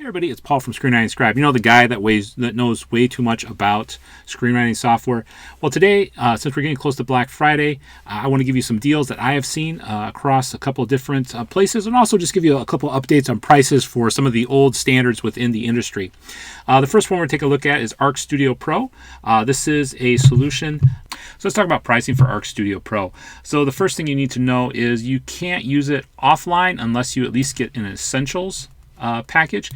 everybody, it's Paul from Screenwriting Scribe. You know, the guy that knows way too much about screenwriting software. Well, today, since we're getting close to Black Friday, I want to give you some deals that I have seen across a couple of different places, and also just give you a couple updates on prices for some of the old standards within the industry. The first one we're going to take a look at is Arc Studio Pro. This is a solution. So let's talk about pricing for Arc Studio Pro. So the first thing you need to know is you can't use it offline unless you at least get an Essentials package.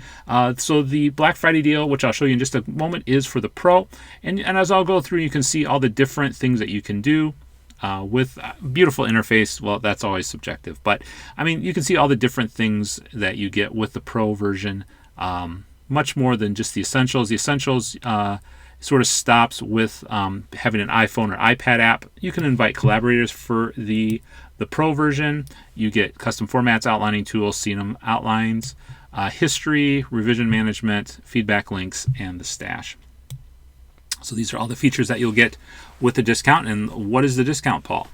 So the Black Friday deal, which I'll show you in just a moment, is for the Pro. And as I'll go through, you can see all the different things that you can do with a beautiful interface. Well, that's always subjective, but I mean, you can see all the different things that you get with the Pro version, much more than just the Essentials. The Essentials sort of stops with having an iPhone or iPad app. You can invite collaborators for the Pro version. You get custom formats, outlining tools, scene outlines, history, revision management, feedback links, and the stash. So these are all the features that you'll get with the discount. And what is the discount, Paul?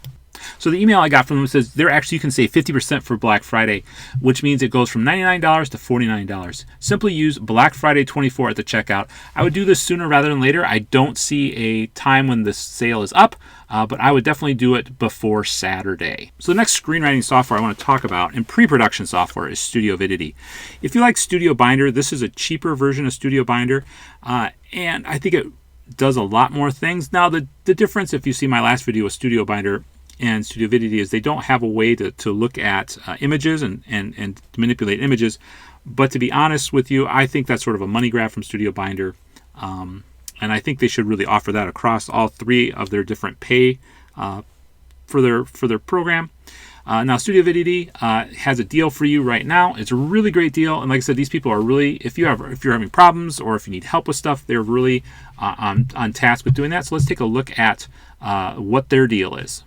So the email I got from them says you can save 50% for Black Friday, which means it goes from $99 to $49. Simply use Black Friday 24 at the checkout. I would do this sooner rather than later. I don't see a time when the sale is up, but I would definitely do it before Saturday. So the next screenwriting software I want to talk about in pre-production software is StudioVity. If you like Studio Binder, this is a cheaper version of Studio Binder, and I think it does a lot more things. Now the difference, if you see my last video with Studio Binder and StudioVity, is they don't have a way to look at images and to manipulate images. But to be honest with you, I think that's sort of a money grab from Studio Binder. And I think they should really offer that across all three of their different pay for their program. Now StudioVity has a deal for you right now. It's a really great deal, and like I said, these people are really, if you're having problems or if you need help with stuff, they're really on task with doing that. So let's take a look at what their deal is.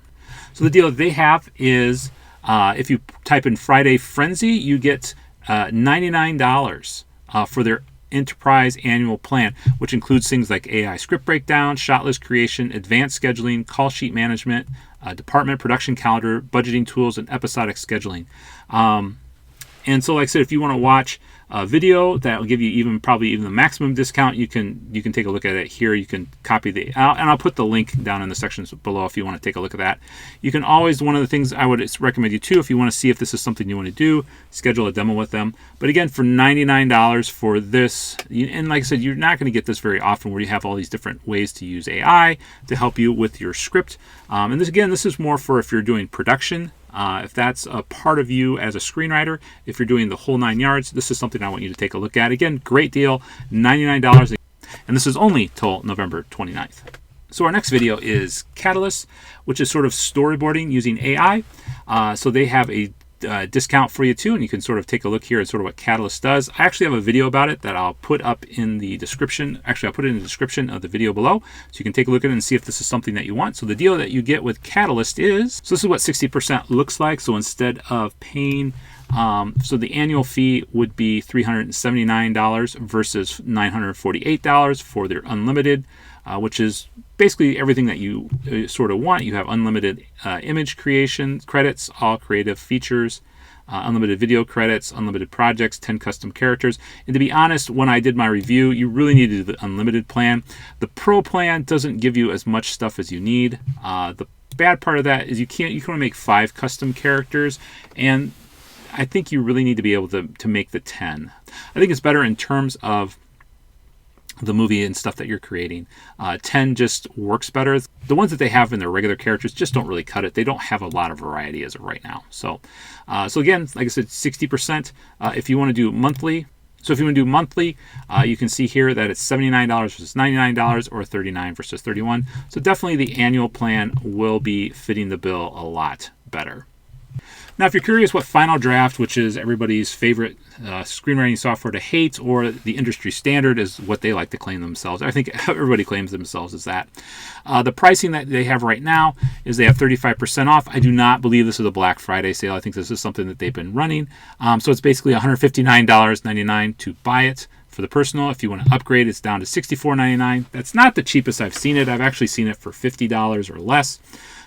So the deal that they have is if you type in Friday Frenzy, you get $99 for their enterprise annual plan, which includes things like AI script breakdown, shot list creation, advanced scheduling, call sheet management, department production calendar, budgeting tools, and episodic scheduling. And so like I said, if you want to watch a video that will give you probably even the maximum discount, you can take a look at it here. You can copy and I'll put the link down in the sections below if you want to take a look at that. You can always, one of the things I would recommend you too, if you want to see if this is something you want to do, schedule a demo with them. But again, for $99 for this, and like I said, you're not going to get this very often where you have all these different ways to use AI to help you with your script. And this is more for if you're doing production. If that's a part of you as a screenwriter, if you're doing the whole 9 yards, this is something I want you to take a look at. Again, great deal, $99, and this is only till November 29th. So our next video is Katalist, which is sort of storyboarding using AI. So they have a discount for you too, and you can sort of take a look here at sort of what Katalist does. I actually have a video about it that I'll put up in the description. Actually, I'll put it in the description of the video below, so you can take a look at it and see if this is something that you want. So the deal that you get with Katalist is, so this is what 60% looks like. So instead of paying, so the annual fee would be $379 versus $948 for their unlimited, which is basically everything that you sort of want. You have unlimited image creation credits, all creative features, unlimited video credits, unlimited projects, 10 custom characters. And to be honest, when I did my review, you really needed the unlimited plan. The Pro plan doesn't give you as much stuff as you need. The bad part of that is you can only make 5 custom characters, and I think you really need to be able to make the 10. I think it's better in terms of the movie and stuff that you're creating. 10 just works better. The ones that they have in their regular characters just don't really cut it. They don't have a lot of variety as of right now. So again, like I said, 60%. If you want to do monthly, so if you want to do monthly, you can see here that it's $79 versus $99 or $39 versus $31. So definitely the annual plan will be fitting the bill a lot better. Now, if you're curious what Final Draft, which is everybody's favorite screenwriting software to hate, or the industry standard is what they like to claim themselves. I think everybody claims themselves as that. The pricing that they have right now is they have 35% off. I do not believe this is a Black Friday sale. I think this is something that they've been running. So it's basically $159.99 to buy it. For the personal, if you want to upgrade, it's down to $64.99. That's not the cheapest I've seen it. I've actually seen it for $50 or less.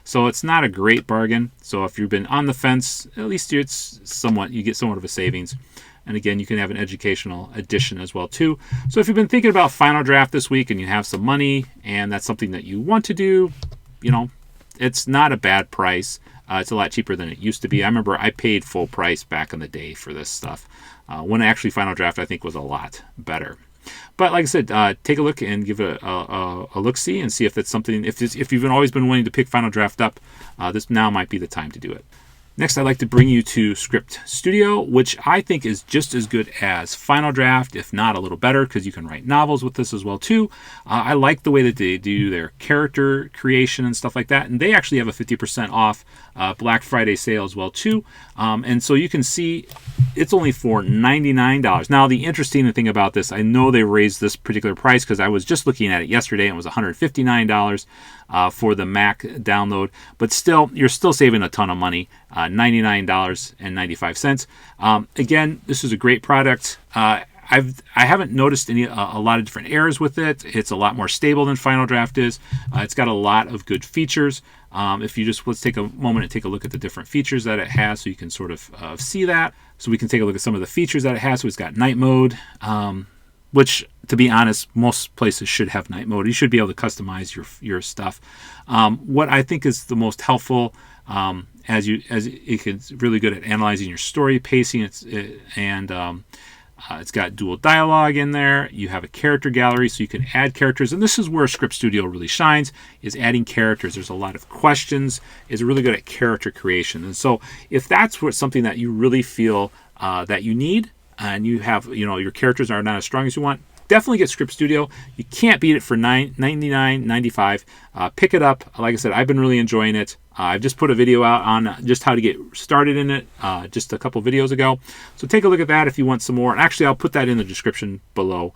So it's not a great bargain. So if you've been on the fence, at least you get somewhat of a savings. And again, you can have an educational edition as well too. So if you've been thinking about Final Draft this week and you have some money and that's something that you want to do, you know, it's not a bad price. It's a lot cheaper than it used to be. I remember I paid full price back in the day for this stuff. When actually Final Draft, I think, was a lot better. But like I said, take a look and give it a look-see and see if it's something, if you've always been wanting to pick Final Draft up, this now might be the time to do it. Next, I'd like to bring you to Script Studio, which I think is just as good as Final Draft, if not a little better, because you can write novels with this as well too. I like the way that they do their character creation and stuff like that, and they actually have a 50% off Black Friday sale as well too. And so you can see it's only for $99. Now, the interesting thing about this, I know they raised this particular price because I was just looking at it yesterday and it was $159 for the Mac download, but still, you're still saving a ton of money, $99.95. Again, this is a great product. I haven't noticed a lot of different errors with it. It's a lot more stable than Final Draft is. It's got a lot of good features. If you just, let's take a moment and take a look at the different features that it has so you can sort of see that. So we can take a look at some of the features that it has. So it's got night mode, which, to be honest, most places should have night mode. You should be able to customize your stuff. What I think is the most helpful, it's really good at analyzing your story, pacing, it's got dual dialogue in there. You have a character gallery, so you can add characters. And this is where Script Studio really shines, is adding characters. There's a lot of questions. It's really good at character creation. And so if that's something that you really feel that you need, and you have, your characters are not as strong as you want, definitely get Script Studio. You can't beat it for $99.95. Pick it up. Like I said, I've been really enjoying it. I've just put a video out on just how to get started in it just a couple videos ago. So take a look at that if you want some more. And actually, I'll put that in the description below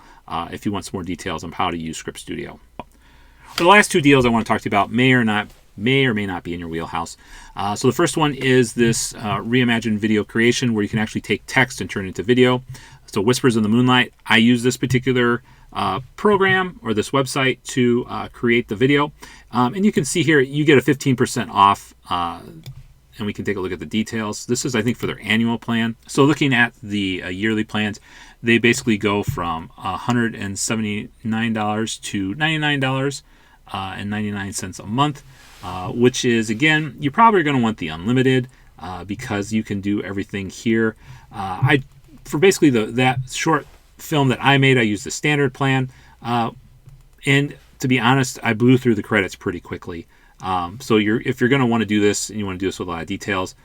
if you want some more details on how to use Script Studio. The last two deals I want to talk to you about may or may not be in your wheelhouse. So the first one is this reimagined video creation where you can actually take text and turn it into video. So Whispers in the Moonlight, I use this particular program or this website to create the video. And you can see here, you get a 15% off, and we can take a look at the details. This is, I think, for their annual plan. So looking at the yearly plans, they basically go from $179 to $99.99 a month, which is, again, you're probably going to want the unlimited because you can do everything here. For basically that short film that I made, I used the standard plan. And to be honest, I blew through the credits pretty quickly. So if you're going to want to do this, and you want to do this with a lot of details,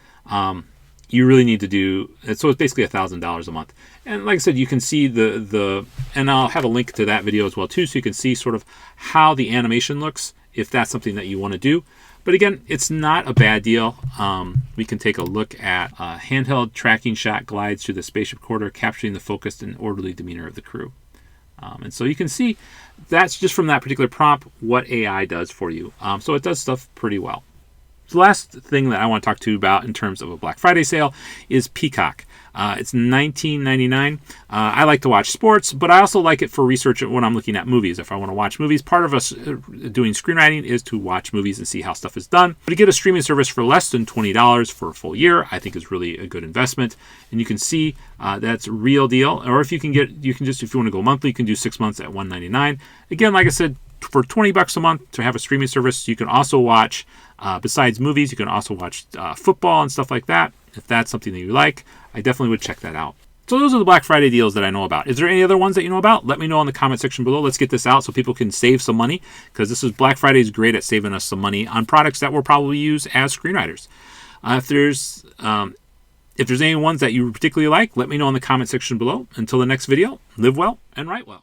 you really need to do it. So it's basically $1,000 a month. And like I said, you can see and I'll have a link to that video as well too, so you can see sort of how the animation looks if that's something that you want to do. But again, it's not a bad deal. We can take a look at handheld tracking shot glides through the spaceship corridor, capturing the focused and orderly demeanor of the crew. And so you can see that's just from that particular prompt what AI does for you. So it does stuff pretty well. So the last thing that I want to talk to you about in terms of a Black Friday sale is Peacock. It's $19.99. I like to watch sports, but I also like it for research when I'm looking at movies. If I want to watch movies, part of us doing screenwriting is to watch movies and see how stuff is done. But to get a streaming service for less than $20 for a full year, I think is really a good investment. And you can see that's real deal. Or if you want to go monthly, you can do 6 months at $199. Again, like I said, for $20 a month to have a streaming service, you can also watch, besides movies, you can also watch football and stuff like that. If that's something that you like, I definitely would check that out. So those are the Black Friday deals that I know about. Is there any other ones that you know about? Let me know in the comment section below. Let's get this out so people can save some money, because Black Friday is great at saving us some money on products that we'll probably use as screenwriters. If there's any ones that you particularly like, let me know in the comment section below. Until the next video, live well and write well.